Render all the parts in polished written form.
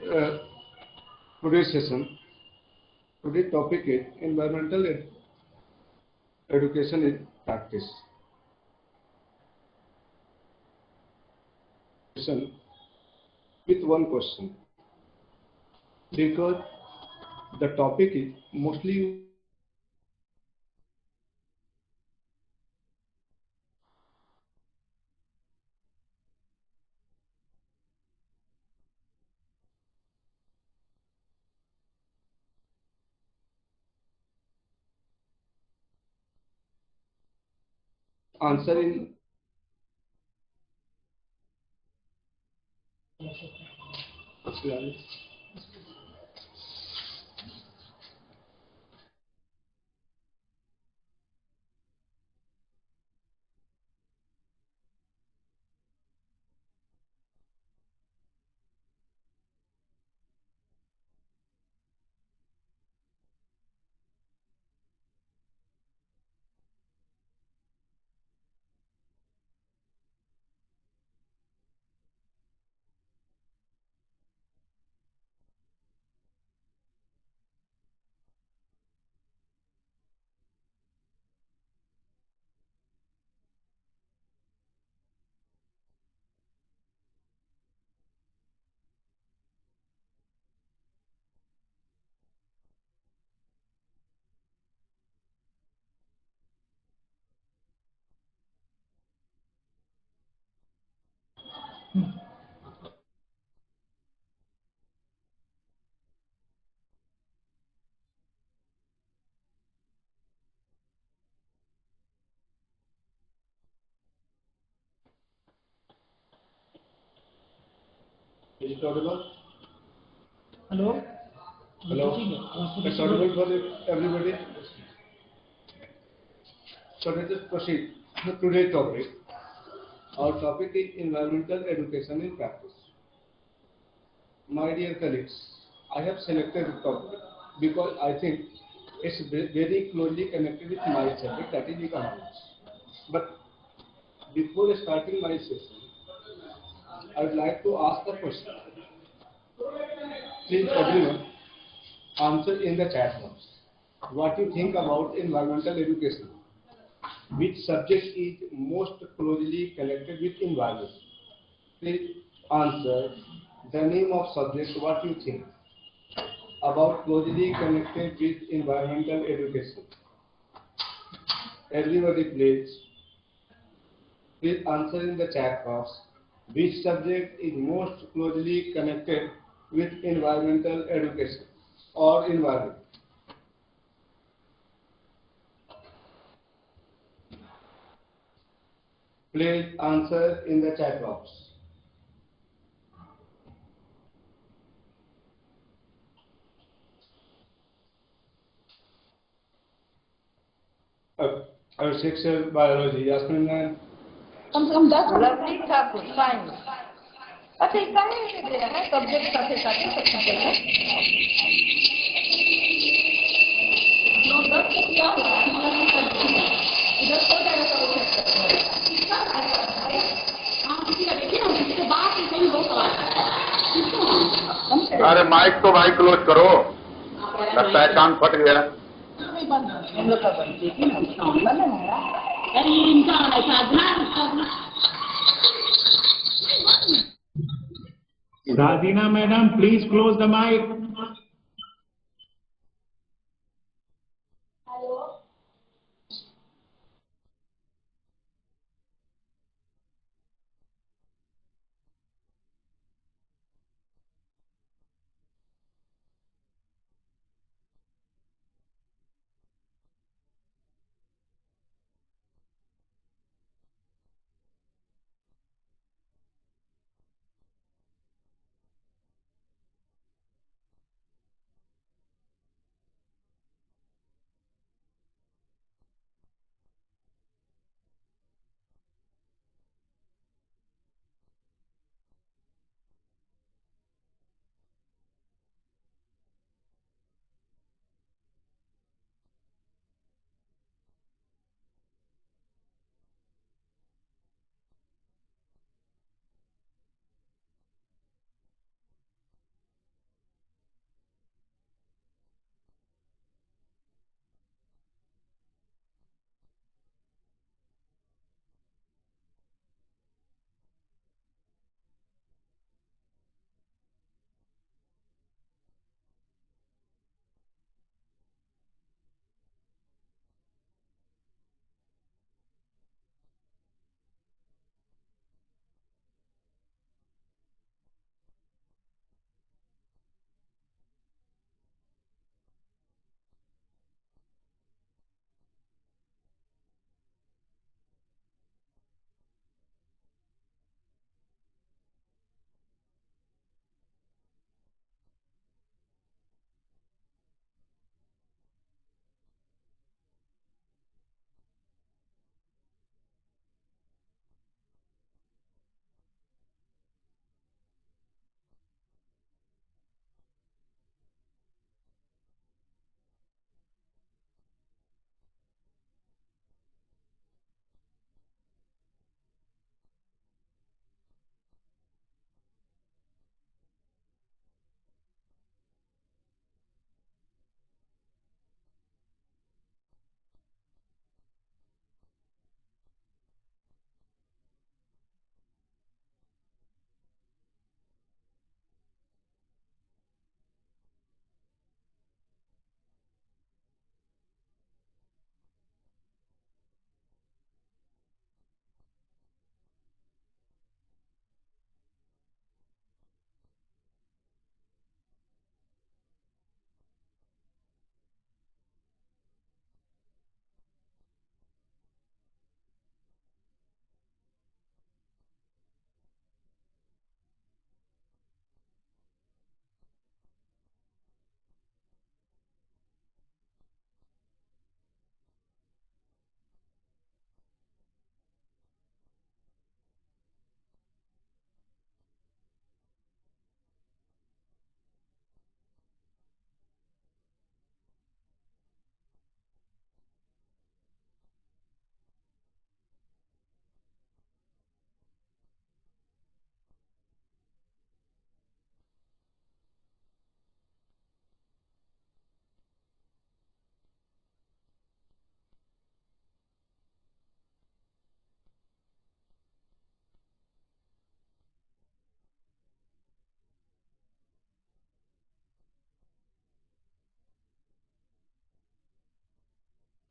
Uh, Today's session, today's topic is environmental education in practice. With one question, because the topic is mostly answer in. Is it audible? Hello? Hello? It's audible for everybody? So let us proceed to today's topic. Our topic is environmental education in practice. My dear colleagues, I have selected the topic because I think it's very closely connected with my subject, that is economics. But before starting my session, I would like to ask a question. Please, everyone, answer in the chat box. What you think about environmental education? Which subject is most closely connected with environment? Please answer the name of subject. What you think about closely connected with environmental education? Everybody, please answer in the chat box. Which subject is most closely connected with environmental education or environment? Please answer in the chat box. Sexual biology, Yasmin ma'am. कम से कम 10 lovely Thakur science अच्छा इसका ही दे रहा है subject साथे साथे सब चल रहा है नो 10 को क्या इधर हो जाएगा सब चेक हाँ किसी का देखिए ना किसी को बात ही कहीं बहुत आवाज अरे माइक तो भाई क्लोज करो लगता है कान फट गया इन लोग का बच्चे की ना नॉर्मल है अरे ये इनका साधना Radhina madam, please close the mic.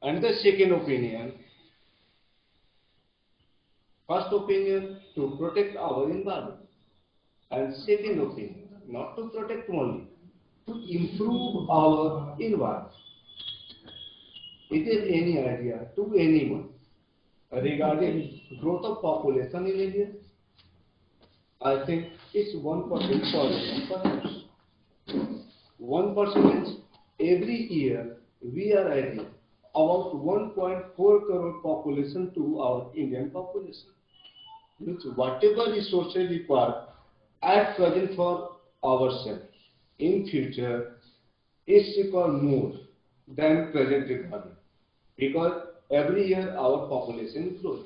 And the second opinion, first opinion to protect our environment, and second opinion not to protect only, to improve our environment. Is there any idea to anyone regarding growth of population in India? I think it's 1% correlation perhaps. 1% every year we are adding about 1.4 crore population to our Indian population. Which whatever resources required at present for ourselves, in future is required more than present requirement, because every year our population grows.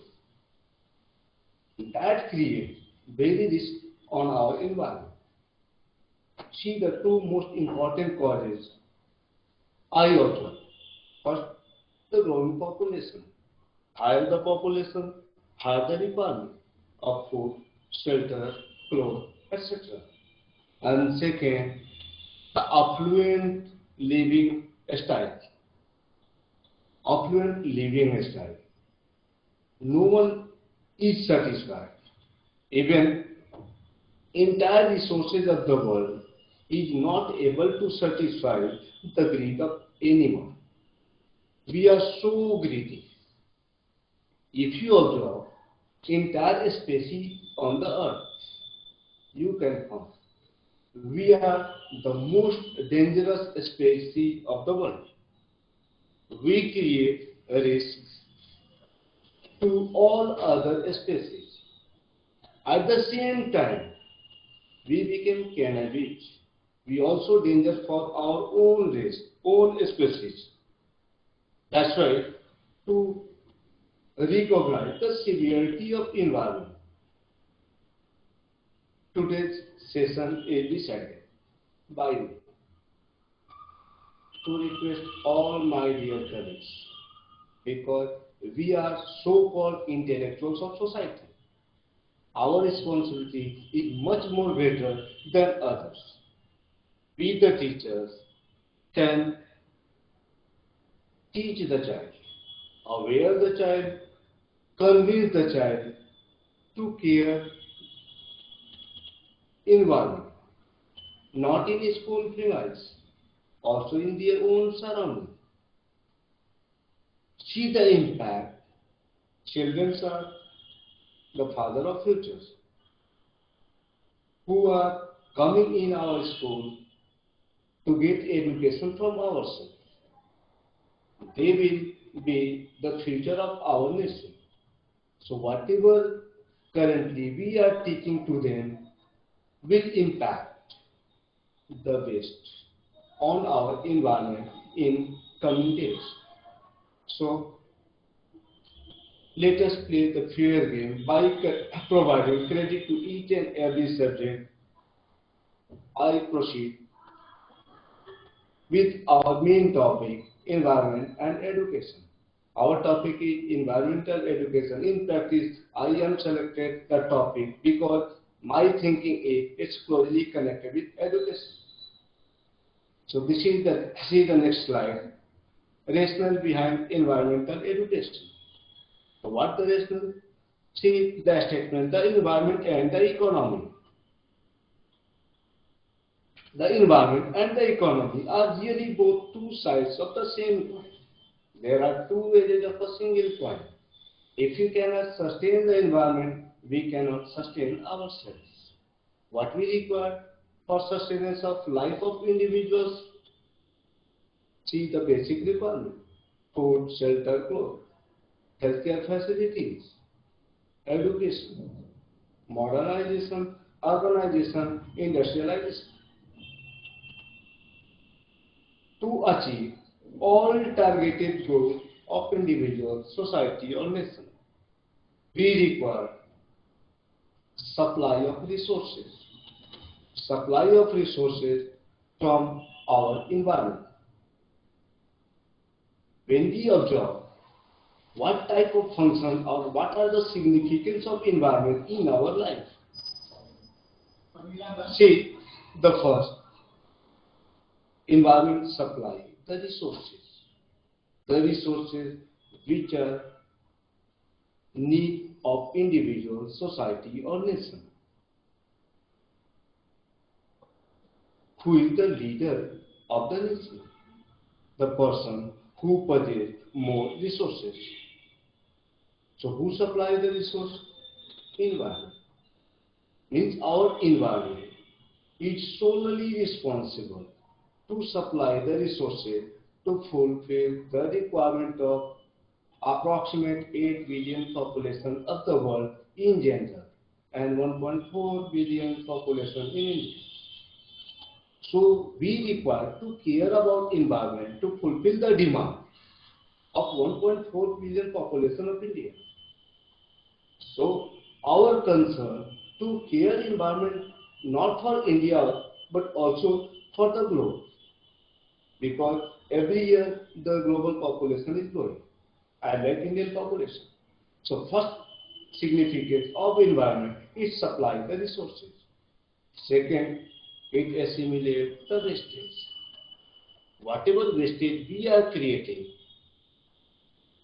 That creates very risk on our environment. See the two most important causes I observe. First, the growing population. Higher the population, higher the requirement of food, shelter, clothes, etc. And second, the affluent living style. Affluent living style. No one is satisfied. Even entire resources of the world is not able to satisfy the greed of anyone. We are so greedy. If you observe entire species on the earth, you can find we are the most dangerous species of the world. We create risks to all other species. At the same time, we became cannabis. We also danger for our own race, own species. That's why to recognize the severity of environment, today's session is decided by me to request all my dear colleagues, because we are so-called intellectuals of society. Our responsibility is much more greater than others. We, the teachers, can teach the child, aware the child, convince the child to care environment, not in school premise, also in their own surrounding. See the impact. Children are the father of futures, who are coming in our school to get education from ourselves. They will be the future of our nation. So whatever currently we are teaching to them will impact the best on our environment in coming days. So let us play the fair game by providing credit to each and every subject. I proceed with our main topic, environment and education. Our topic is environmental education. In practice, I am selected the topic because my thinking is it's closely connected with education. So this is the next slide. Rationale behind environmental education. So what the rationale? See the statement, the environment and the economy. The environment and the economy are really both two sides of the same coin. There are two edges of a single coin. If you cannot sustain the environment, we cannot sustain ourselves. What we require for sustenance of life of individuals? See the basic requirement: food, shelter, clothes, healthcare facilities, education, modernization, urbanization, industrialization. To achieve all targeted goals of individual, society or nation, we require supply of resources. Supply of resources from our environment. When we observe what type of function or what are the significance of environment in our life, see the first, environment supply the resources. the resources which are need of individual, society or nation. Who is the leader of the nation? The person who possesses more resources. So who supplies the resource? Environment. Means our environment is solely responsible to supply the resources to fulfill the requirement of approximate 8 billion population of the world in general and 1.4 billion population in India. So we require to care about environment to fulfill the demand of 1.4 billion population of India. So our concern to care environment not for India but also for the globe, because every year the global population is growing unlike Indian population. So first significance of environment is supply the resources. Second, it assimilates the wastage. Whatever wastage we are creating,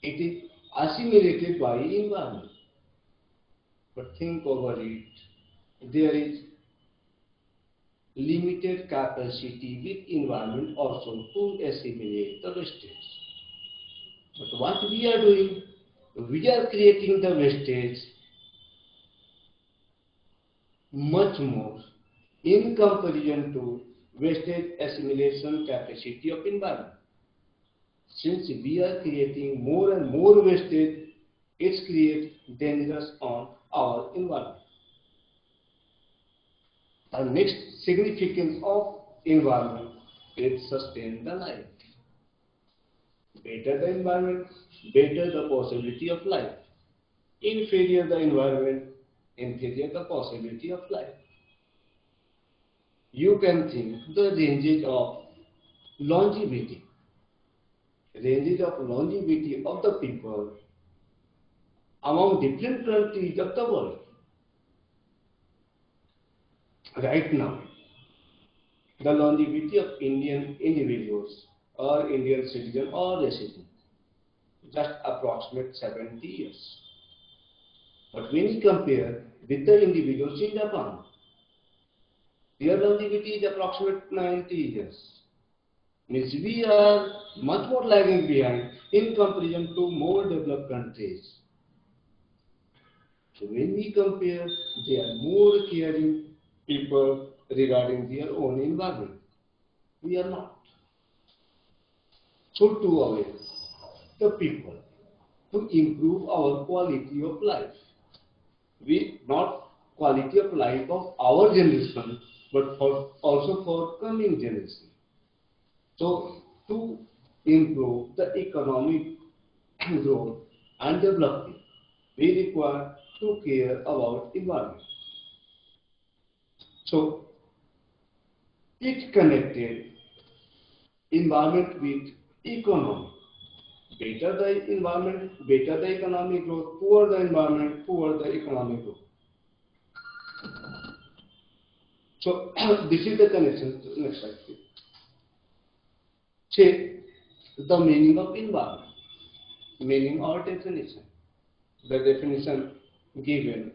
it is assimilated by environment. But think over it, there is limited capacity with environment also to assimilate the wastage. But what we are doing, we are creating the wastage much more in comparison to wastage assimilation capacity of environment. Since we are creating more and more wastage, it creates dangers on our environment. The next significance of environment is sustain the life. Better the environment, better the possibility of life. Inferior the environment, inferior the possibility of life. You can think the ranges of longevity. Ranges of longevity of the people among different countries of the world. Right now, the longevity of Indian individuals or Indian citizen or resident just approximate 70 years. But when you compare with the individuals in Japan, their longevity is approximate 90 years. Means we are much more lagging behind in comparison to more developed countries. So when we compare, they are more caring people regarding their own environment. We are not. So to aware the people to improve our quality of life. We not quality of life of our generation, but also for coming generation. So to improve the economic growth and development, we require to care about environment. So it connected environment with economy. Better the environment, better the economic growth. Poor the environment, poor the economic growth. So this is the connection. Next slide, please. Check the meaning of environment. Meaning or definition. The definition given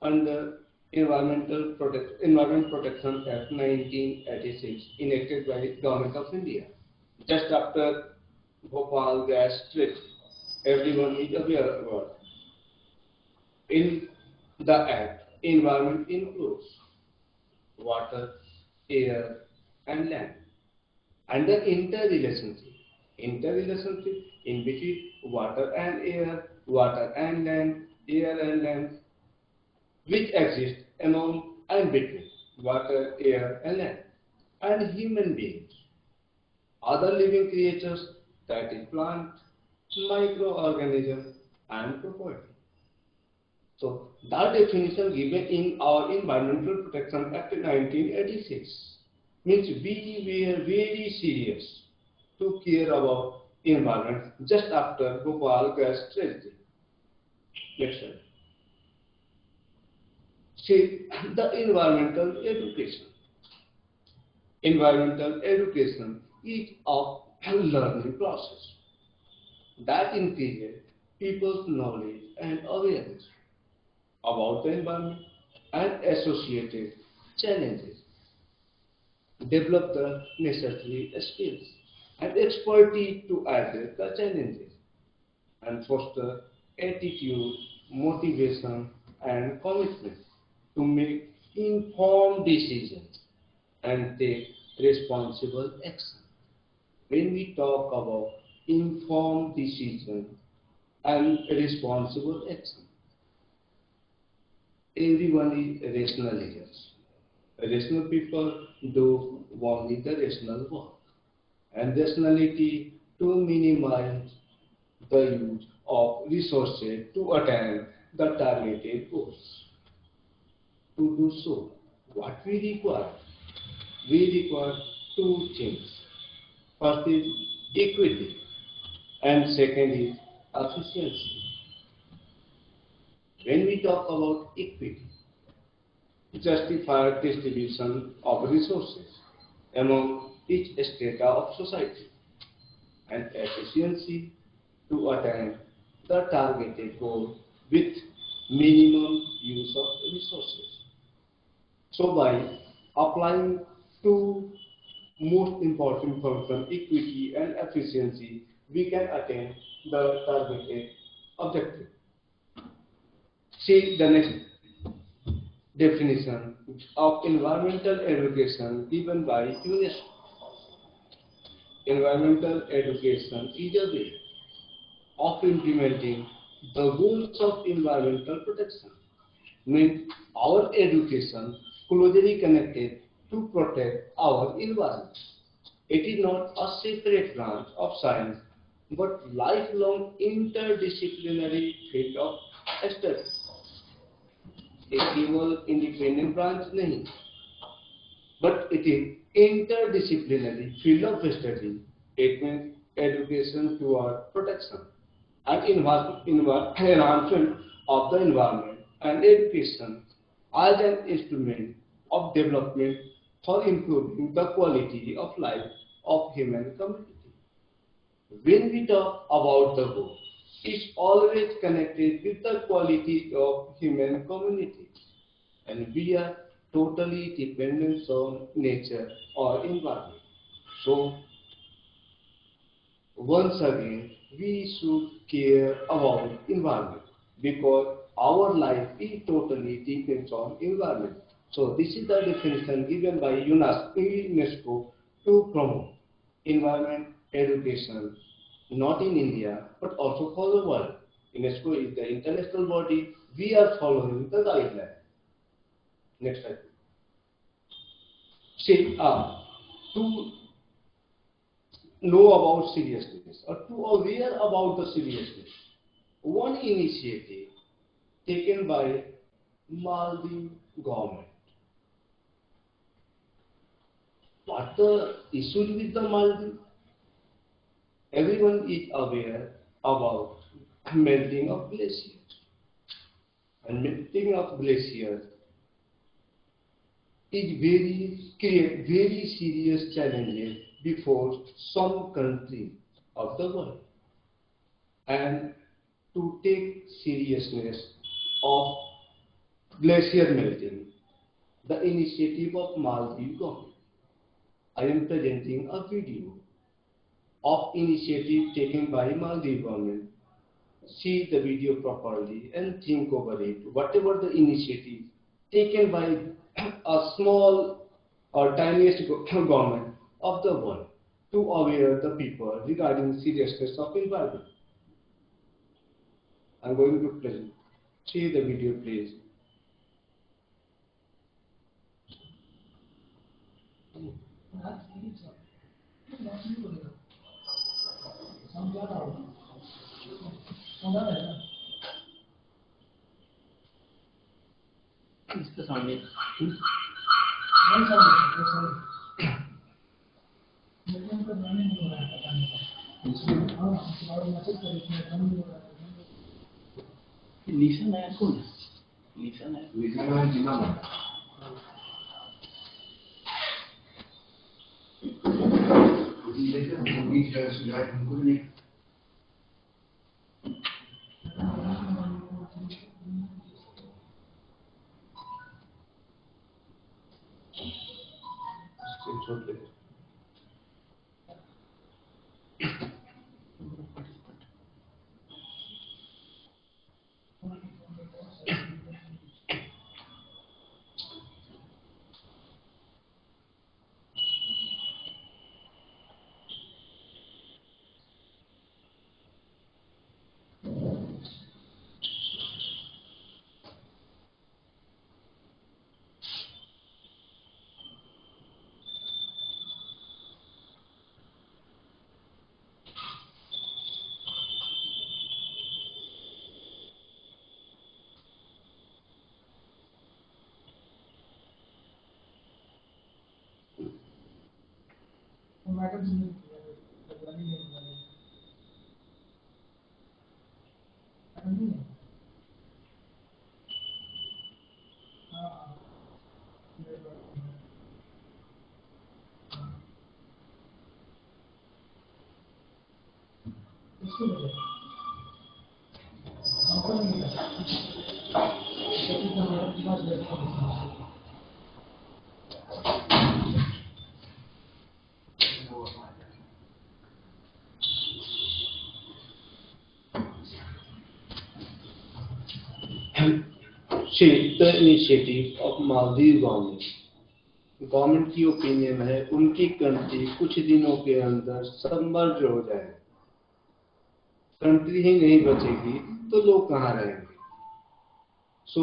under Environment Protection Act 1986 enacted by Government of India just after Bhopal gas trip. Everyone is aware about. In the act, environment includes water, air, and land, and the interrelationship in between water and air, water and land, air and land, which exist among and between water, air, and land, and human beings, other living creatures, that is plant, microorganisms, and property. So that definition given in our Environmental Protection Act 1986 means we were very serious to care about environment just after Bhopal gas tragedy. Next slide. See the environmental education. Environmental education is a learning process. that increases people's knowledge and awareness about the environment and associated challenges, develop the necessary skills and expertise to address the challenges, and foster attitude, motivation, and commitment to make informed decisions and take responsible action. When we talk about informed decision and responsible action, everyone is rational here. Rational people do only the rational work, and rationality to minimize the use of resources to attain the targeted goals. To do so, what we require? We require two things. First is equity, and second is efficiency. When we talk about equity, justified distribution of resources among each strata of society, and efficiency to attain the targeted goal with minimum use of resources. So by applying two most important functions, equity and efficiency, we can attain the targeted objective. See the next definition of environmental education given by UNESCO. Environmental education is a way of implementing the goals of environmental protection. Means our education closely connected to protect our environment. It is not a separate branch of science, but lifelong interdisciplinary field of study. एक केवल independent branch नहीं, but it is interdisciplinary field of study. It means education toward protection and enhancement of the environment, and education as an instrument of development for improving the quality of life of human community. When we talk about the goal, it's always connected with the quality of human community, and we are totally dependent on nature or environment. So once again, we should care about environment because our life is totally depends on environment. So this is the definition given by UNESCO to promote environment education, not in India but also for the world. UNESCO is the international body. We are following the guideline. Next slide. See, to know about seriousness or to aware about the seriousness, one initiative taken by Maldives government. What the issue with the Maldives? Everyone is aware about melting of glaciers, and melting of glaciers is create very serious challenges before some countries of the world. And to take seriousness of glacier melting, the initiative of Maldives government, I am presenting a video of initiative taken by Maldives government. See the video properly and think over it. Whatever the initiative taken by a small or tiniest government of the world to aware the people regarding seriousness of environment. I am going to present. See the video, please. इसका सामने निशा नायक कौन है? निशा नायक Screenshot ले लो. See, the initiative of Maldives government. Government की opinion है उनकी country कुछ दिनों के अंदर सबमर्ज हो जाए. कंट्री ही नहीं बचेगी तो लोग कहाँ रहेंगे? So,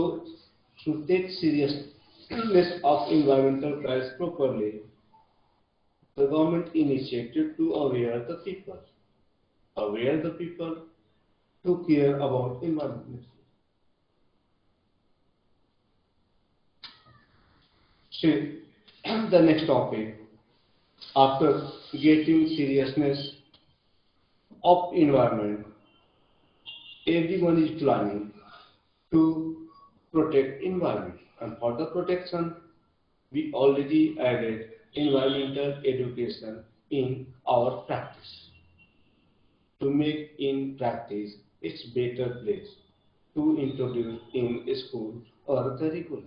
to take seriousness of environmental crisis properly, the government initiated to aware the people to care about environment. See, the next topic, after getting seriousness of environment, everyone is planning to protect environment, and for the protection, we already added environmental education in our practice. To make in practice its better place to introduce in school or curricula.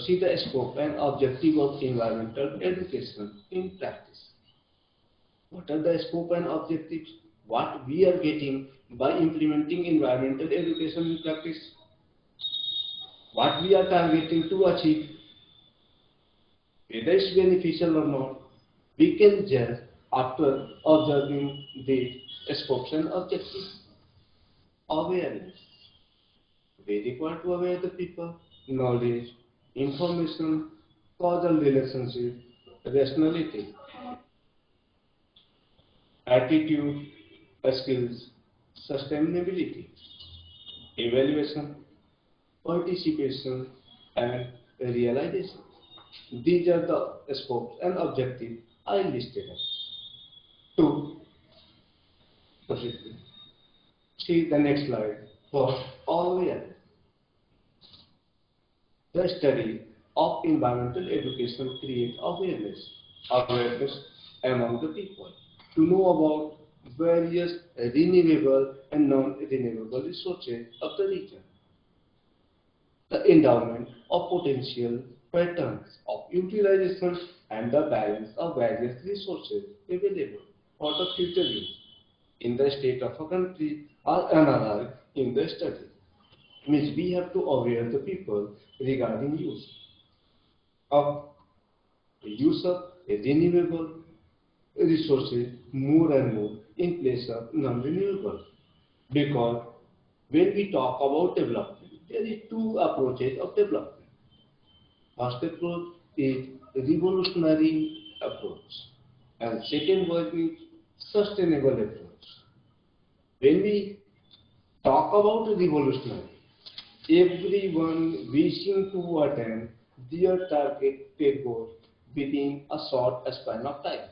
See the scope and objective of environmental education in practice. What are the scope and objectives? What we are getting by implementing environmental education in practice? What we are targeting to achieve? Whether it's beneficial or not, we can judge after observing the scopes and objectives. Awareness. We require to aware the people, knowledge, information, causal relationship, rationality, attitude, skills, sustainability, evaluation, participation, and realization. These are the scopes and objectives I listed up. To proceed. See the next slide for awareness. The study of environmental education creates awareness among the people to know about various renewable and non-renewable resources of the region, the endowment of potential patterns of utilization and the balance of various resources available for the future use in the state of a country or another in the study. Means we have to aware the people regarding of renewable resources more and more in place of non-renewable. Because when we talk about development, there is two approaches of development. First approach is revolutionary approach, and second one is sustainable approach. When we talk about revolutionary, everyone wishing to attain their targeted goal within a short span of time.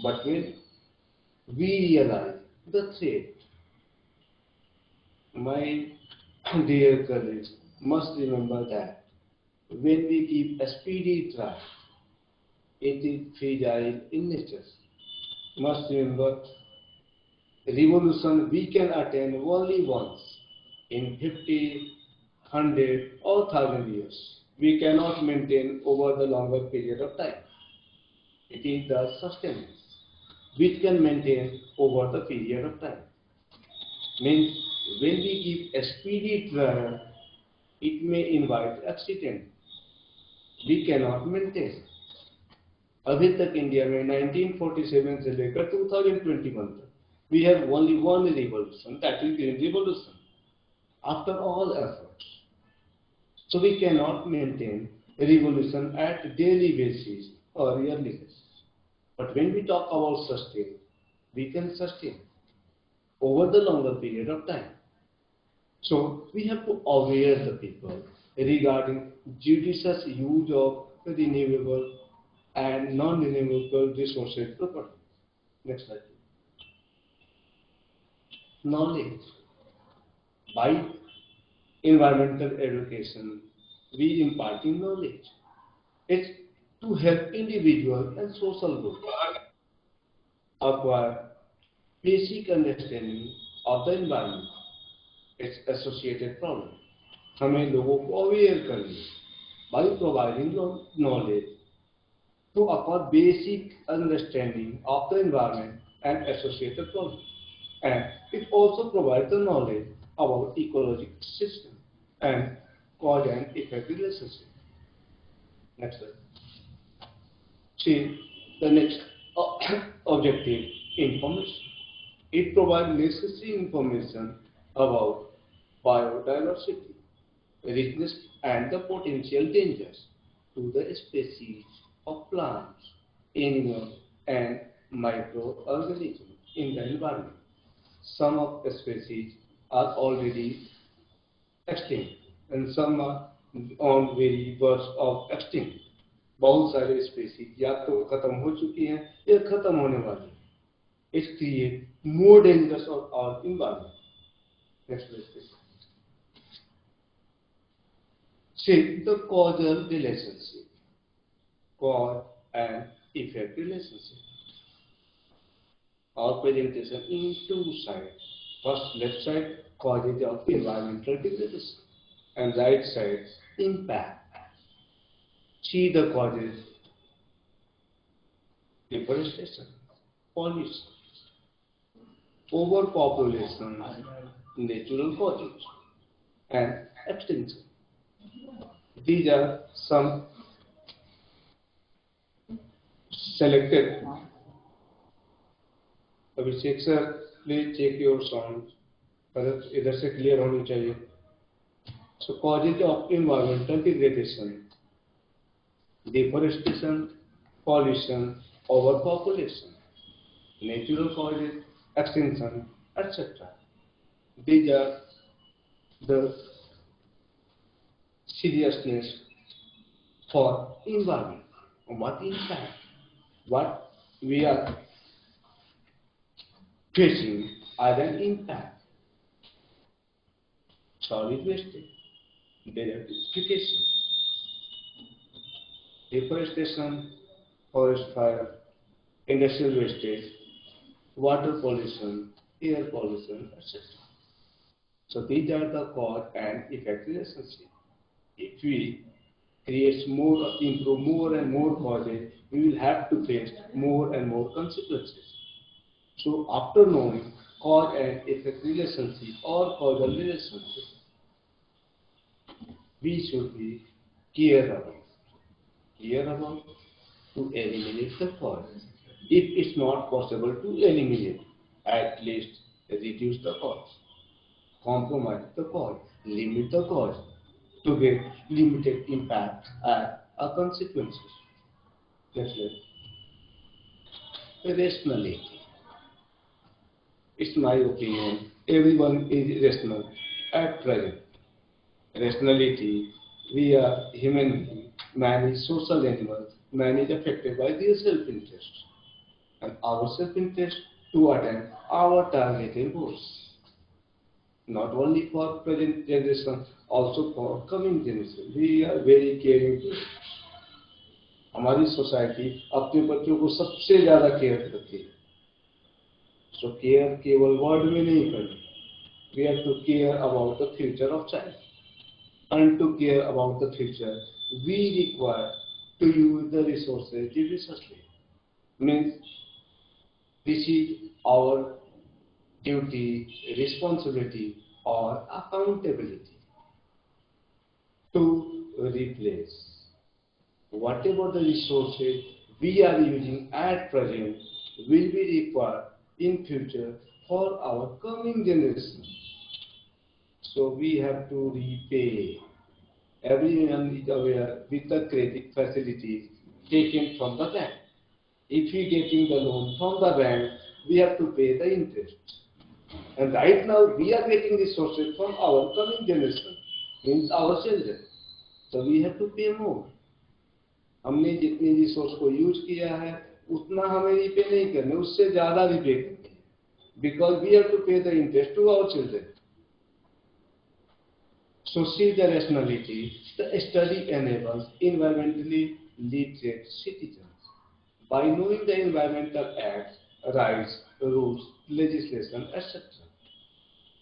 But when we realize the threat, my dear colleagues must remember that when we keep a speedy track, it is fragile in nature. Must remember, revolution we can attain only once in 50, 100 or 1000 years. we cannot maintain over the longer period of time. It is the sustenance which can maintain over the period of time. Means when we give a speedy trial, it may invite accident. We cannot maintain. अभी तक India में 1947 से लेकर 2021 तक we have only one revolution, that is green revolution. After all efforts, so we cannot maintain a revolution at daily basis or yearly basis. But when we talk about sustain, we can sustain over the longer period of time. So we have to aware the people regarding judicious use of renewable and non-renewable resources properly. Next slide. Knowledge. By environmental education, we imparting knowledge. It's to help individual and social group acquire basic understanding of the environment, its associated problem. हमें लोगों को aware करिए by providing knowledge to acquire basic understanding of the environment and associated problems. And it also provides the knowledge about ecological system and cause and effect relationship. Next slide. See the next objective, information. It provides necessary information about biodiversity, richness and the potential dangers to the species of plants, animals and microorganisms in the environment. Some of the species are already extinct and some are on very verge of extinct. बहुत सारे species या तो खत्म हो चुकी हैं या खत्म होने वाली हैं. It creates more dangerous on our environment. Next please. See the causal relationship, cause and effect relationship. Our presentation in two sides. First, left side, causes of environmental degradation, and right side, impact. See the causes: deforestation, pollution, overpopulation, natural causes, and extinction. These are some selected. Abhishek sir please check your sound इधर से clear होनी चाहिए. So causes of environmental degradation, deforestation, pollution, overpopulation, natural causes, extinction, etc. These are the seriousness for environment. What impact? What we are facing as an impact: solid wastage, desertification, deforestation, forest fire, industrial wastage, water pollution, air pollution, etc. So these are the cause and effect relationship. If we create more, improve more and more causes, we will have to face more and more consequences. So after knowing cause and effect relationship or causal relationship, we should be careful to eliminate the cause. If it's not possible to eliminate, at least reduce the cause, compromise the cause, limit the cause to get limited impact and consequences. Next slide. Rationality. It's my opinion. Everyone is rational at present. Rationality. We are human beings. Man is social animal. Man is affected by their self-interest. And our self-interest to attain our targeted goals. Not only for present generation, also for coming generation. We are very caring. हमारी society अपने बच्चों को सबसे ज्यादा care करती है. So care केवल word में नहीं करनी. We have to care about the future of child. And to care about the future, we require to use the resources judiciously. Means this is our duty, responsibility, or accountability to replace whatever the resources we are using at present will be required in future for our coming generation. So we have to repay. Everyone is aware with the credit facilities taken from the bank. If we getting the loan from the bank, we have to pay the interest. And right now we are getting resources from our coming generation, means our children. So we have to pay more. हमने जितनी resource को use किया है उतना हमें repay नहीं करना, उससे ज्यादा रिपे करना, because we have to pay the interest to our children. So see the rationality. The study enables environmentally literate citizens by knowing the environmental acts, rights, rules, legislation, etc.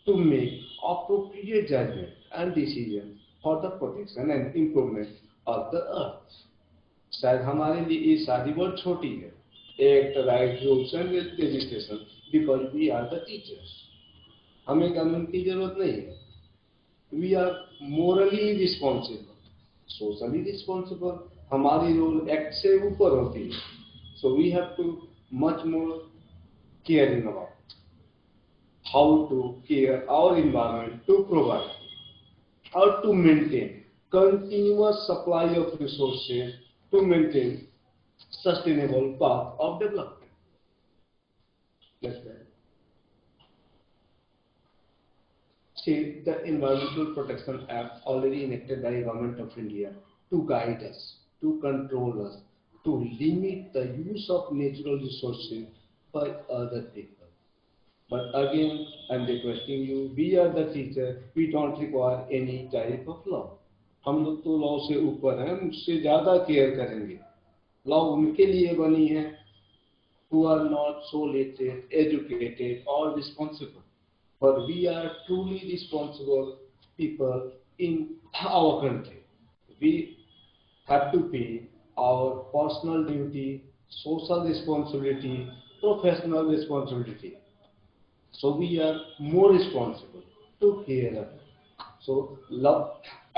to make appropriate judgment and decisions for the protection and improvement of the earth. शायद हमारे लिए ये सारी word छोटी है, act, right, rules and legislation, because we are the teachers. हमें कानून की जरूरत नहीं है. We are morally responsible, socially responsible. हमारी रोल एक्ट से ऊपर होती है. So we have to much more caring about how to care our environment, to provide or to maintain continuous supply of resources to maintain sustainable path of development. Next slide. See, the Environmental Protection Act already enacted by the Government of India to guide us, to control us, to limit the use of natural resources by other people. But again, I'm requesting you, we are the teacher, we don't require any type of law. हम लोग तो law से ऊपर हैं, मुझसे ज्यादा care करेंगे. Law उनके लिए बनी है who are not so literate, educated or responsible. But we are truly responsible people in our country. We have to pay our personal duty, social responsibility, professional responsibility. So we are more responsible to care of. So love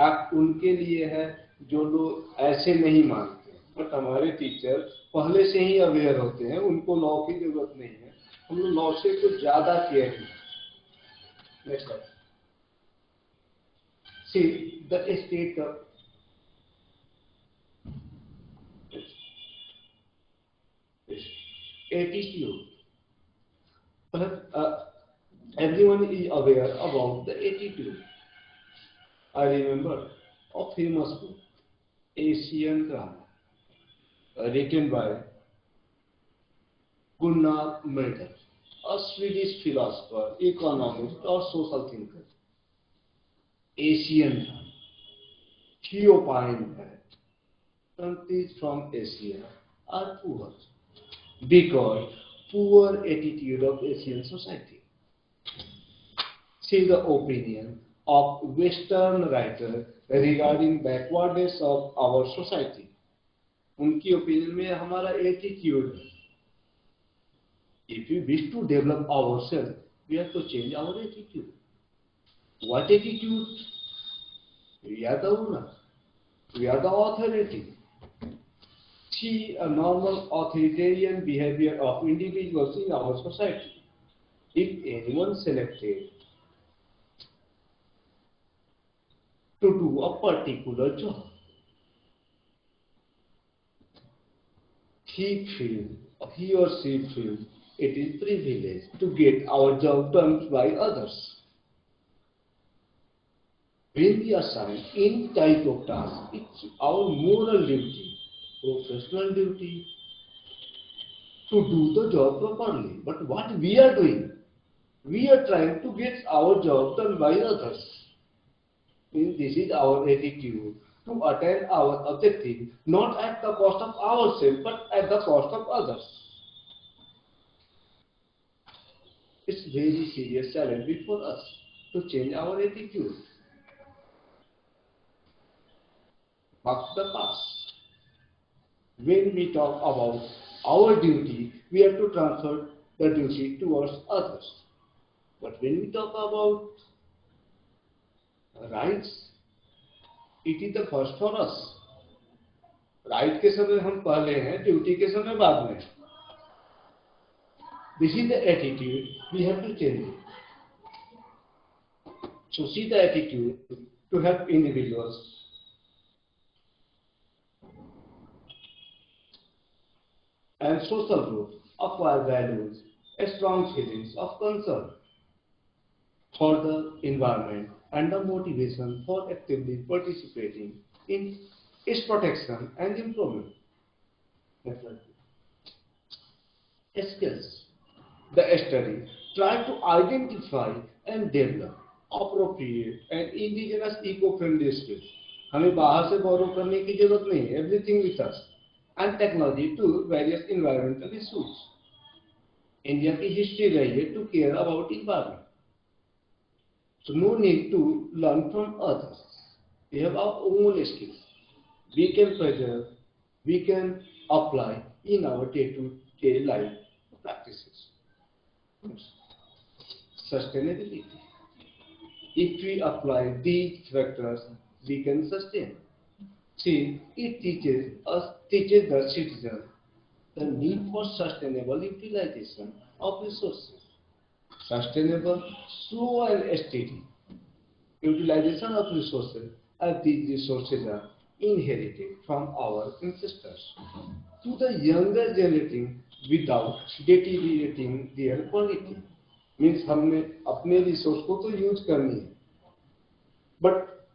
act उनके लिए है जो लोग ऐसे नहीं मानते, but हमारे teacher पहले से ही अवेयर होते हैं, उनको लॉ की जरूरत नहीं है. हम लोग लॉ से कुछ ज्यादा केयर हैं. Next slide. See the state of attitude. Everyone is aware about the attitude. I remember a famous book, Asian Drama, written by Gunnar Myrdal, a Swedish philosopher, economist, or social thinker. Asian Drama. He opined that countries from Asia are poor because poor attitude of Asian society. See the opinion of Western writer regarding backwardness of our society. उनकी opinion में हमारा attitude है. If we wish to develop ourselves, we have to change our attitude. What attitude? We are the owner. We are the authority. See a normal authoritarian behavior of individuals in our society. If anyone selected to do a particular job, he or she feels it is privilege to get our job done by others. When we assign any type of task, it's our moral duty, professional duty to do the job properly. But what we are doing, we are trying to get our job done by others. This is our attitude to attain our objective, not at the cost of ourselves, but at the cost of others. It's very serious challenge before us to change our attitude. back to the past. When we talk about our duty, we have to transfer the duty towards others. But when we talk about rights, it is the first for us. Right के समय हम पहले हैं, duty के समय बाद में. This is the attitude we have to change it. So see the attitude to help individuals and social groups acquire values, strong feelings of concern for the environment and the motivation for actively participating in its protection and improvement. Skills. The study try to identify and develop appropriate and indigenous eco-friendly skills. हमें बाहर से बोरो करने की जरूरत नहीं है. Everything with us and technology to various environmental issues. India की history रही है to care about environment. So no need to learn from others. We have our own skills. We can preserve, we can apply in our day-to-day life practices. Sustainability. If we apply these factors, we can sustain. See, it teaches the citizen the need for sustainable utilization of resources. Sustainable, slow and steady utilization of resources, as these resources are inherited from our ancestors to the younger generation without deteriorating their quality. Means हमने अपने resource को तो use करनी है, but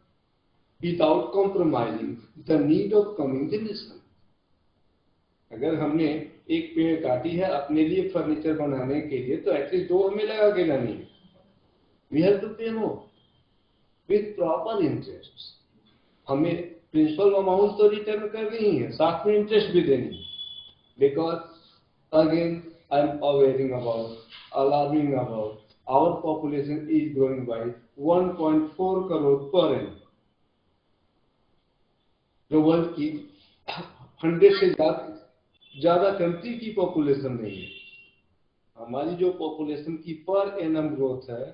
without compromising the need of coming generation. अगर हमने एक पेड़ काटी है अपने लिए फर्नीचर बनाने के लिए, तो एटलीस्ट 2 हमें लगा के लानी है. We have to pay more with proper interest. हमें प्रिंसिपल अमाउंट तो रिटर्न करनी ही है, साथ में इंटरेस्ट भी देनी है. Because again I am alarming about our population is growing by 1.4 crore per annum. जो वर्ल्ड की 100 से ज्यादा कंट्री की पॉपुलेशन नहीं है. हमारी जो पॉपुलेशन की पर एनम ग्रोथ है,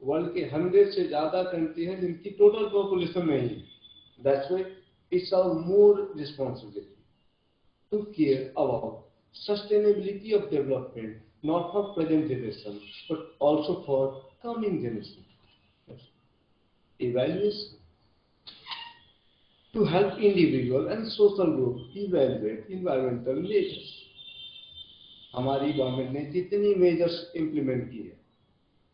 वर्ल्ड के 100 से ज्यादा कंट्री है जिनकी टोटल पॉपुलेशन नहीं है. That's why it's our more responsibility to care about sustainability of development, not for present generation, but also for coming generation. Evaluation. To help individual and social group evaluate environmental measures. हमारी government ने जितनी measures implement की है,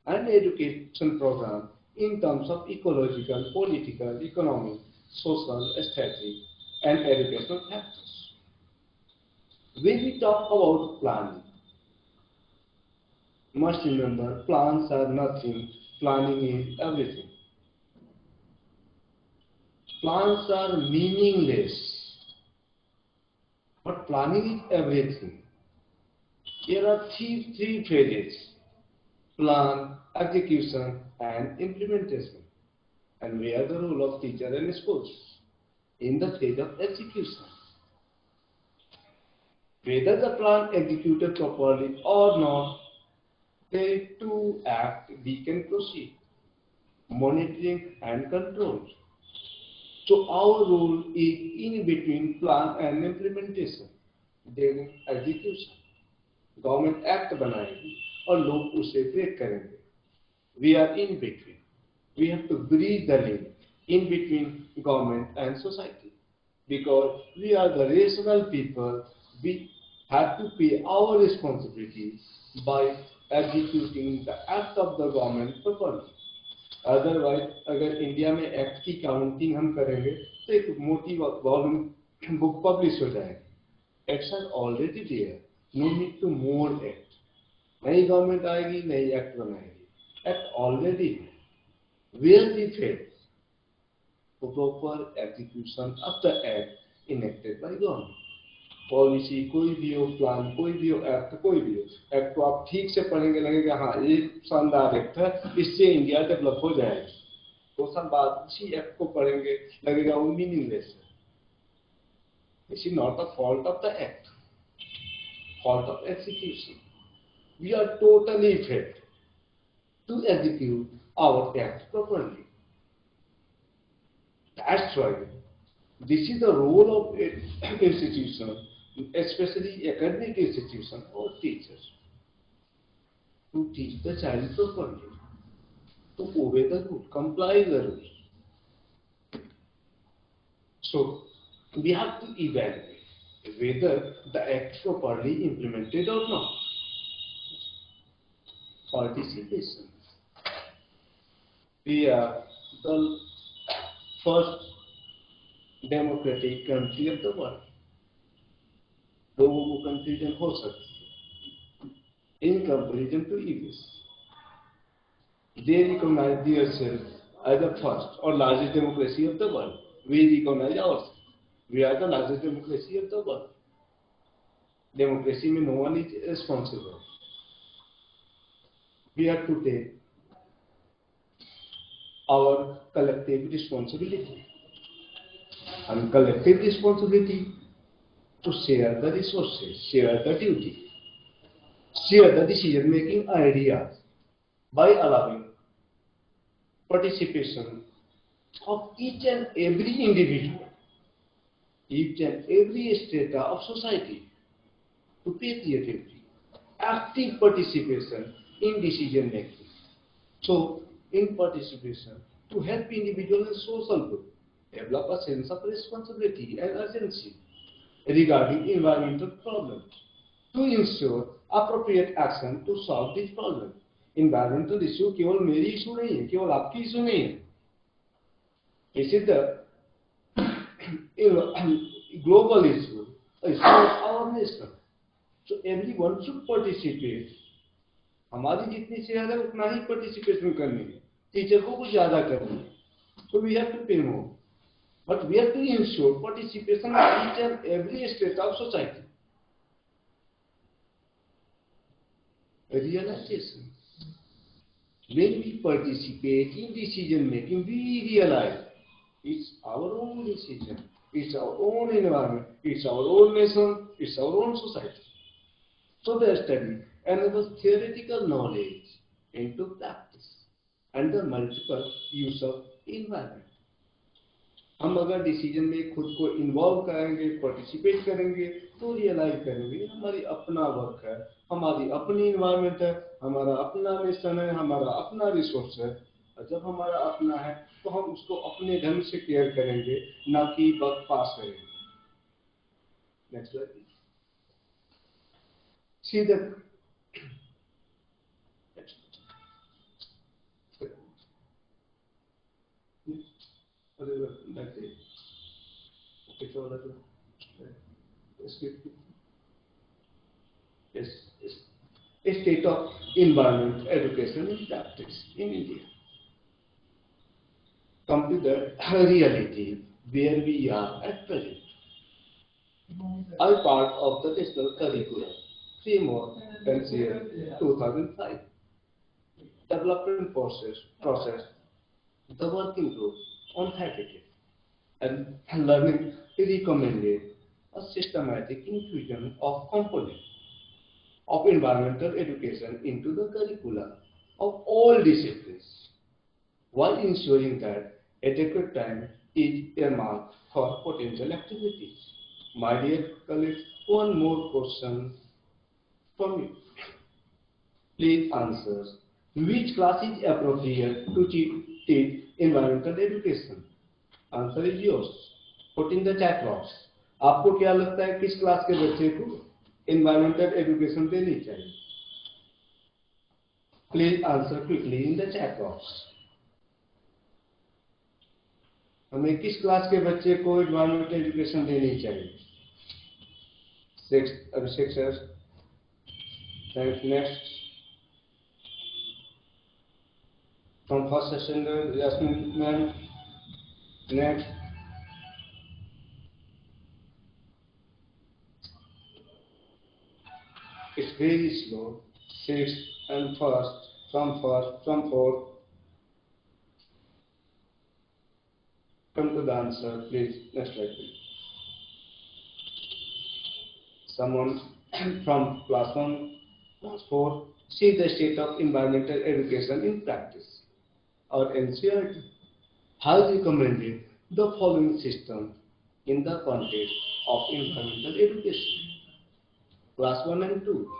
and education program in terms of ecological, political, economic, social, aesthetic, and educational factors. When we talk about planning, must remember plans are nothing, planning is everything. Plans are meaningless, but planning is everything. Here are three phases: plan, execution, and implementation. And where the role of teacher and schools in the phase of execution. Whether the plan executed properly or not, there is 2 acts we can proceed: monitoring and control. So our role is in between plan and implementation during execution. Government act बनाएगी और लोग उसे break करेंगे. We are in between. We have to bridge the link in between government and society, because we are the rational people. We have to pay our responsibility by executing the act of the government properly. Otherwise, अगर India में act की counting हम करेंगे तो एक मोटी volume book publish हो जाएगी. Acts are already there, no need to more act. नई गवर्नमेंट आएगी, नई एक्ट बनाएगी. एक्ट ऑलरेडी है. Where we fail, the proper execution of the act enacted by government. Policy कोई भी हो, प्लान कोई भी हो, एक्ट कोई भी हो, एक्ट को आप ठीक से पढ़ेंगे लगेगा हाँ ये शानदार एक्ट है, इससे इंडिया डेवलप हो जाएगी. 2 साल बाद उसी एक्ट को पढ़ेंगे लगेगा वो मीनिंगलेस है. This is not the fault of the act, fault of execution. We are totally failed to execute our act properly. That's why this is the role of institution, especially academic institution or teachers, to teach the child properly, to obey the rule, comply the rule. So we have to evaluate whether the act properly implemented or not. Participation. We are the first democratic country of the world. लोगों को confusion हो सकती है in comparison to US. They recognize themselves as the first or largest democracy of the world. We recognize ourselves. We are the largest democracy of the world. Democracy means no one is responsible. We have to take our collective responsibility. And collective responsibility to share the resources, share the duty, share the decision-making ideas by allowing participation of each and every individual, each and every strata of society to pay creativity, active participation in decision-making. So, in participation, to help individual and social group develop a sense of responsibility and urgency regarding environmental problems to ensure appropriate action to solve these problems. Environmental issue केवल मेरी issue नहीं है, केवल आपकी issue नहीं है. This is the global issue of our nation. So everyone should participate. हमारी जितनी शेयर है उतना ही पार्टिसिपेशन करनी है. टीचर को कुछ ज्यादा करनी है. So we have to pay more. But we have to ensure participation of each and every state of society. Realization. When we participate in decision making, we realize it's our own decision, it's our own environment, it's our own nation, it's our own society. So the study enables theoretical knowledge into practice and the multiple use of environment. हम अगर decision में खुद को involve करेंगे, participate करेंगे, तो realise करेंगे हमारी अपना वर्क है, हमारी अपनी इन्वायरमेंट है, हमारा अपना नेशन है, हमारा अपना रिसोर्स है. और जब हमारा अपना है तो हम उसको अपने ढंग से केयर करेंगे, ना कि वक्त पास करेंगे. Next slide please. See the that's it. Okay, so let's yes, a state of environment education in practice in India. Come to the reality where we are at present. As part of the national curriculum framework NCL 2005 development process, the working group on faculty and learning recommended a systematic inclusion of components of environmental education into the curricula of all disciplines, while ensuring that adequate time is earmarked for potential activities. My dear colleagues, one more question from you. Please answer. Which class is appropriate to teach environmental education? Answer is yours. Put in the chat box. आपको क्या लगता है किस class के बच्चे को environmental education देनी चाहिए? Please answer quickly in the chat box. हमें किस क्लास के बच्चे को environmental education देनी चाहिए? Abhishek sir. Next. From first session, Yasmin ma'am. Next. It's very slow. Sixth and first, from fourth. Come to the answer, please. Next slide, please. Someone from class 1, class 4, see the state of environmental education in practice. Our NCERT has recommended the following system in the context of environmental education. Class 1 and 2.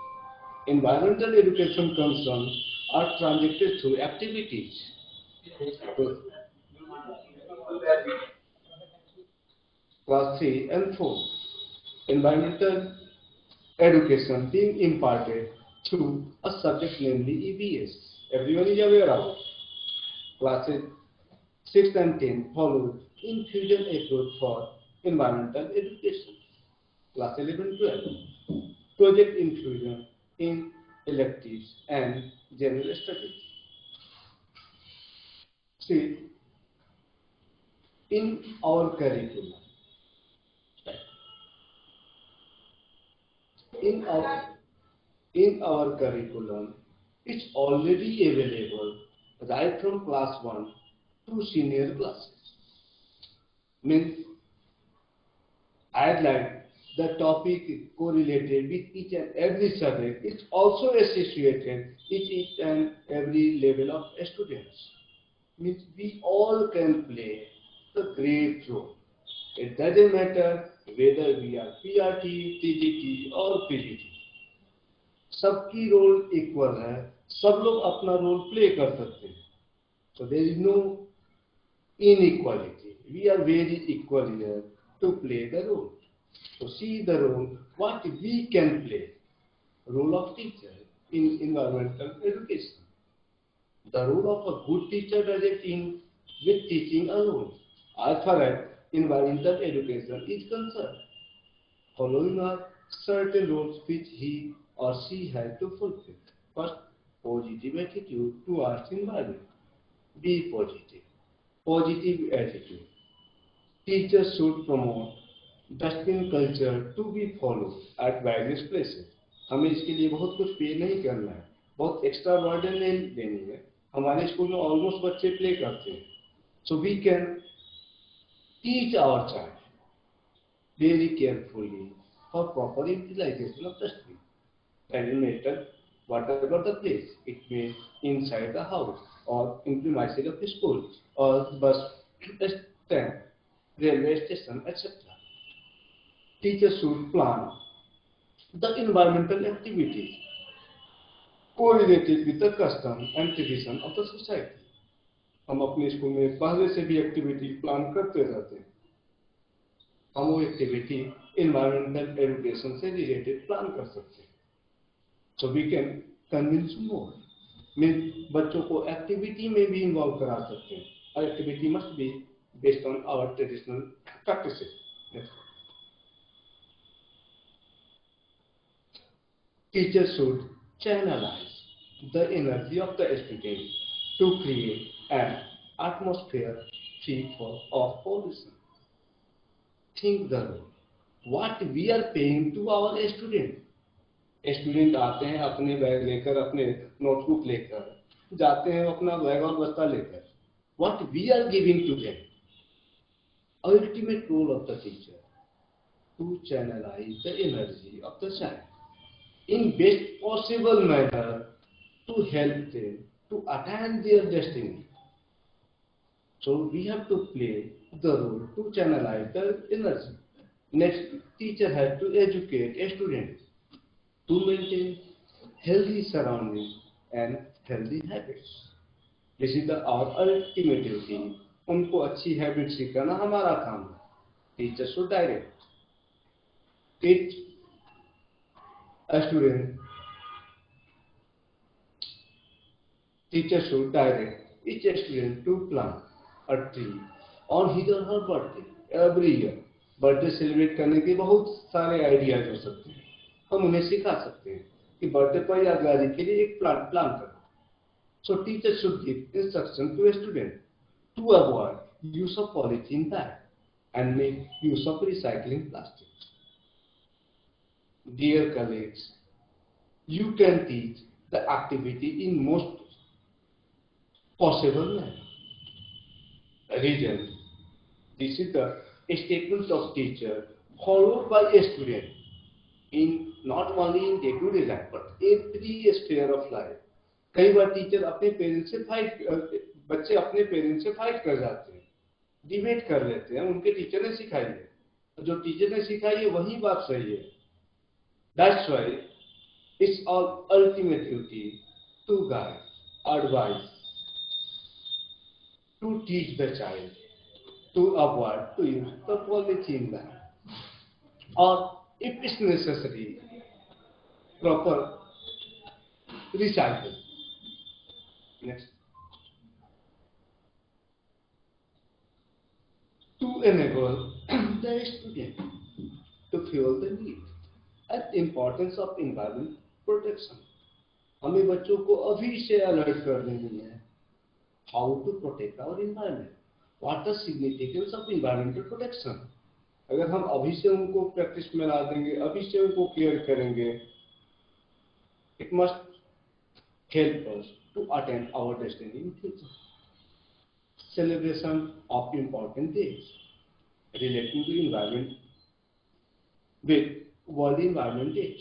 Environmental education concerns are transacted through activities. Class 3 and 4. Environmental education being imparted through a subject namely EVS. Everyone is aware of. Classes 6 and 10 followed infusion approach for environmental education. Class 11 12 project infusion in electives and general studies. See, in our curriculum, in our in our curriculum, it's already available right from class 1 to senior classes. Means I'd like the topic correlated with each and every subject. It's also associated with each and every level of students. Means we all can play a great role. It doesn't matter whether we are PRT, TGT or PGT. सबकी role equal है, सब लोग अपना role play कर सकते हैं. So there is no inequality. We are very equal here to play the role. So see the role what we can play. Role of teacher in environmental education. The role of a good teacher doesn't end with teaching alone. As far as environmental education is concerned, following are certain roles which he or she has to fulfill. First, positive attitude towards environment. Be positive. Positive attitude. Teachers should promote dustbin culture to be followed at various places. हमें इसके लिए बहुत कुछ पे नहीं करना है, बहुत एक्स्ट्रा बर्डन नहीं देनी है. हमारे स्कूल में ऑलमोस्ट बच्चे प्ले करते हैं. So we can teach our child very carefully for proper utilization of dustbin. Doesn't matter whatever the place, it may inside the house or in premises of the school or bus stand, railway station, etc. Teachers should plan the environmental activities correlated with the custom and tradition of the society. हम अपने school में पहले से भी activity plan करते रहते हैं. हम वो एक्टिविटी environmental education से रिलेटेड प्लान कर सकते हैं. So we can convince more. Means बच्चों को एक्टिविटी में भी इन्वॉल्व करा सकते हैं. और activity must be based on our traditional practices. Teachers should channelize the energy of the student to create an atmosphere free of pollution. Think the role. What we are paying to our student. Student आते हैं अपने bag लेकर, अपने notebook लेकर, जाते हैं अपना bag और बस्ता लेकर. What we are giving to them. Ultimate role of the teacher to channelize the energy of the child in best possible manner to help them to attain their destiny. So we have to play the role to channelize the energy. Next, teacher has to educate a student to maintain healthy surroundings and healthy habits. This is our ultimate duty. उनको अच्छी habit सिखाना हमारा काम है. Teacher should direct each student. Teacher should direct each student to plant a tree on his or her birthday every year. Birthday celebrate करने के बहुत सारे आइडियाज हो सकते हैं. हम उन्हें सिखा सकते हैं कि बर्थडे पर यादगारी के लिए एक प्लांट प्लान करो. So teachers should give instruction to a student to avoid use of polythene bag and make use of recycling plastic. Dear colleagues, you can teach the activity in most possible manner. Reason, this is the statement of teacher followed by a student. in not only in day-to-day life but every sphere of life. कई बार teacher अपने parents से बच्चे अपने parents से fight कर जाते हैं, debate कर लेते हैं, उनके टीचर ने सिखाई है, जो टीचर ने सिखाई है वही बात सही है. That's why it's our ultimate duty to guide, advise, to teach the child to avoid to use the polythene bag, or if it's necessary, proper recycle. Next. To enable the student to feel the need and importance of environment protection. हमें बच्चों को अभी से alert कर देनी है. How to protect our environment? What the significance of environmental protection? अगर हम अभी से उनको प्रैक्टिस में ला देंगे, अभी से उनको केयर करेंगे, it must help us to attain our destiny in future. Celebration of important days relating to environment with World Environment Day,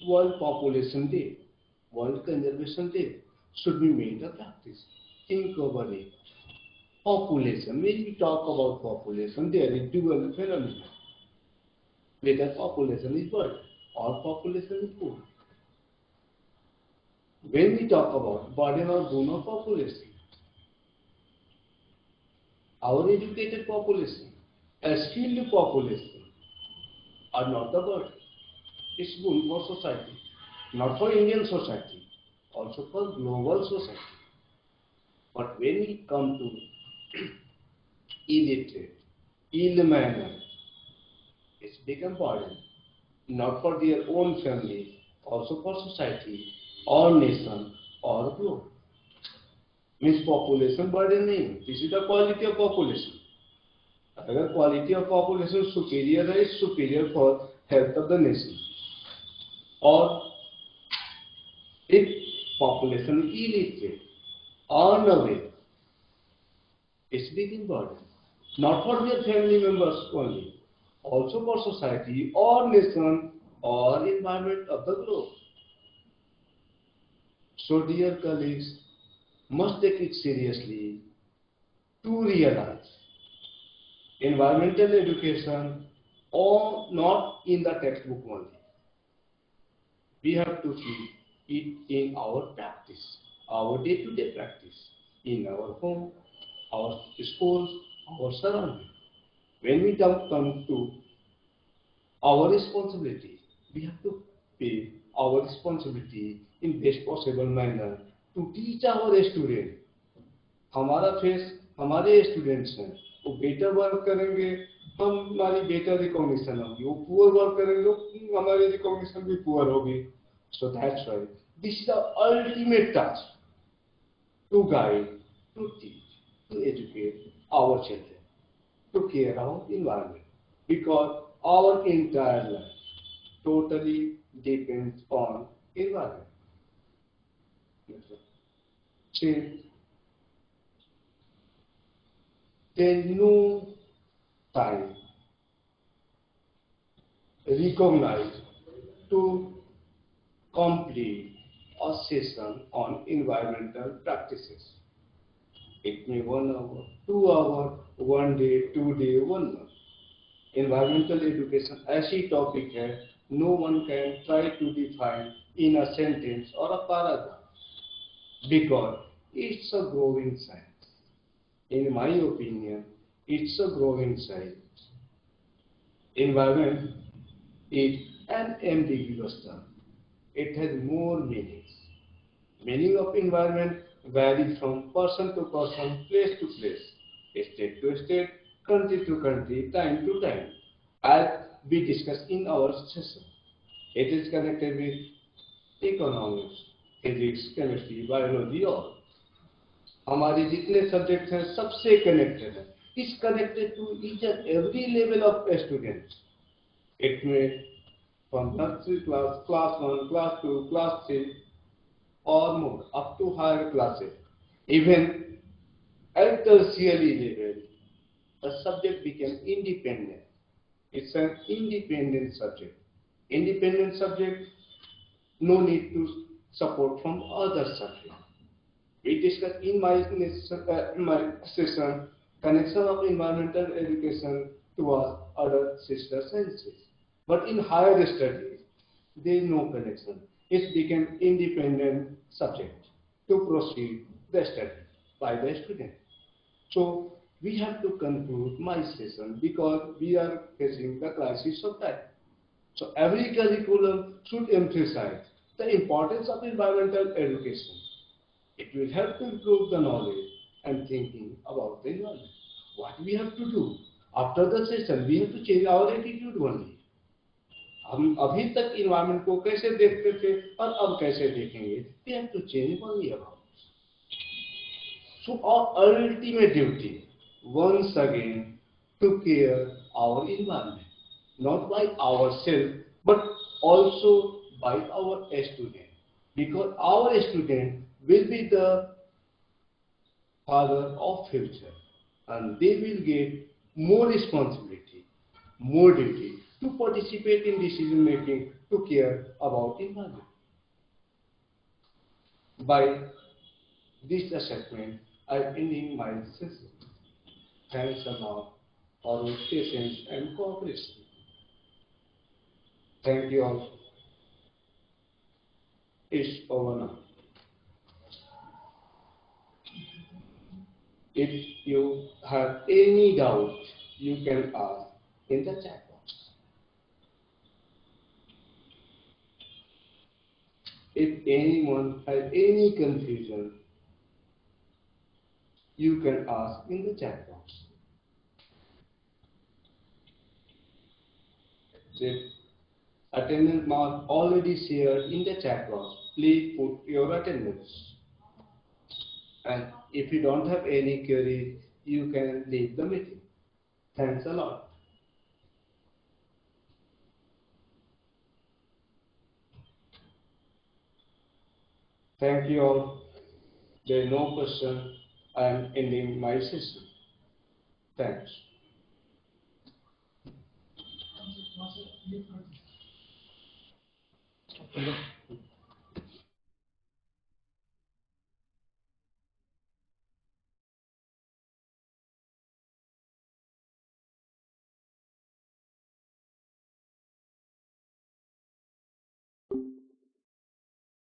World Population Day, World Conservation Day should be made a practice. Think over it. Population. When we talk about population, there is dual phenomenon. Whether population is bird or population is poor. When we talk about burden or boon of population, our educated population, a skilled population, are not the burden. It's boon for society, not for Indian society, also for global society. But when we come to illiterate, ill manner, it's become burden, not for their own family, also for society, or nation, or globe. Means population burden नहीं, this is the quality of population. अगर quality of population superior है, it's superior for health of the nation. Or if population is illiterate, unaware, it's becoming burden, not for their family members only, also for society or nation or environment of the globe. So dear colleagues, must take it seriously to realize environmental education or not in the textbook only. We have to see it in our practice, our day-to-day practice, in our home, our schools, our surroundings. When we come to our responsibility, we have to pay our responsibility in best possible manner to teach our students. हमारा face हमारे students हैं, वो better work करेंगे, हमारी better recognition होगी, वो poor work करेंगे, हमारी रिकॉग्निशन भी पुअर होगी. So that's why this is the ultimate task, to guide, to teach, to educate our children, to care our environment, because our entire life totally depends on environment. See, there is no time recognized to complete a session on environmental practices. It may 1 hour, 2 hours, 1 day, 2 days, 1 month. Environmental education ऐसी topic है, no one can try to define in a sentence or a paragraph, because it's a growing science. In my opinion, it's a growing science. Environment is an ambiguous term. It has more meanings. Meaning of environment varies from person to person, place to place, state to state, country to country, time to time, as we discussed in our session. It is connected with economics, physics, chemistry, biology, all. हमारे जितने subject हैं सबसे connected है. Is connected to each and every level of students. It में from nursery class, class 1, class 2, class 3 or more up to higher classes. Even at tertiary level, the subject became independent. It's an independent subject. independent subject, no need to support from other subject. We discussed in my session connection of environmental education towards other sister sciences. But in higher studies, there is no connection. It became independent subject to proceed the study by the student. So we have to conclude my session because we are facing the crisis of time. So every curriculum should emphasize the importance of environmental education. It will help to improve the knowledge and thinking about the environment. What we have to do after the session, we have to change our attitude only. हम अभी तक environment को कैसे देखते थे और अब कैसे देखेंगे? We have to change only about. So our ultimate duty, once again, to care our environment, not by ourselves, but also by our student, because our student will be the father of future, and they will get more responsibility, more duty to participate in decision making, to care about environment. By this assessment, I am ending my session. Thanks a lot for your patience and cooperation. Thank you all. It's over now. If you have any doubt, you can ask in the chat box. If anyone has any confusion, you can ask in the chat box. The attendance mark already shared in the chat box. Please put your attendance. And if you don't have any query, you can leave the meeting. Thanks a lot. Thank you all. There is no question. I am ending my session. Thanks.